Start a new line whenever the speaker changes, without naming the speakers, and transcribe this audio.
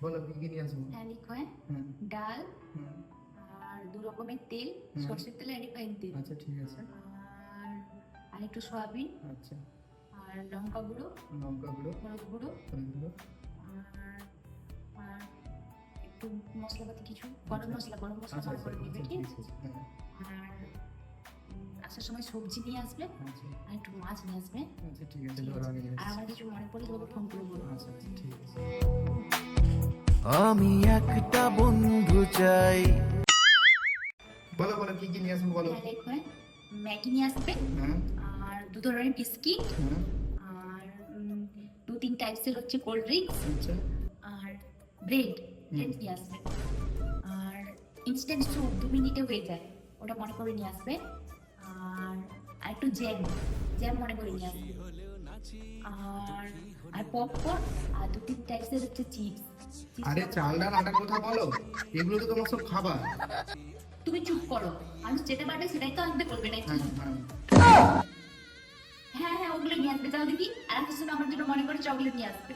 বলো কি কি নিয়ে আসবো?
লিখবেন
হুম
ডাল
হুম
আর 2 রকমের তেল, সরষের তেল আর রিফাইন তেল,
আচ্ছা ঠিক আছে।
আর একটু সয়াবিন,
আচ্ছা
আর লঙ্কা গুঁড়ো,
লঙ্কা গুঁড়ো,
হলুদ গুঁড়ো,
হলুদ গুঁড়ো,
আর আর একটু মশলাপাতি কিছু গরম মশলা
আচ্ছা
মনে
আচ্ছা
করে দিবে,
আচ্ছা,
ঠিক
ঠিক
আছে?
আছে। হ্যাঁ
আর আসার সময় সবজি নিয়ে আসবে,
আচ্ছা
আর একটু মাছ নিয়ে আসবে।
আচ্ছা ঠিক আছে,
ঠিক
ধরো
আছে?
আমি নিয়ে
আর
আসছি।
আমার কিছু মনে পড়লে তোমাকে ফোন করে বলবো।
আচ্ছা আচ্ছা ঠিক আছে।
আমি একটা বন্ধু চাই।
বলো বলো কি কি নিয়ে আসবো বলো?
লিখবেন ম্যাগি নিয়ে আসবে,
হ্যাঁ
আর 2 ধরনের বিস্কিট,
হ্যাঁ
আর 2-3 টাইপসের হচ্ছে কোল্ড ড্রিঙ্কস,
আচ্ছা
আর ব্রেড নিয়ে আসবে। আর ইনস্ট্যান্ট স্যুপ 2 মিনিটে হয়ে যায়, ওটা মনে করে নিয়ে আসবে। আর আর একটু জ্যাম মনে করে নিয়ে আসবে। আর আর পপকর্ন, আর 2-3 টাইপসের হচ্ছে চিপস।
আরে চাল ডাল আটার কথা বলো, এগুলো তো তোমার সব খাবার।
তুমি চুপ করো, মানুষ যেতে পারবে সেটাই তো আনতে বলবে নাকি?
হ্যাঁ হ্যাঁ
হ্যাঁ হ্যাঁ, ওগুলো নিয়ে আসবে। যাও দেখি। আর একটা সময় আমার জন্য মনে করে চকলেট নিয়ে আসবে।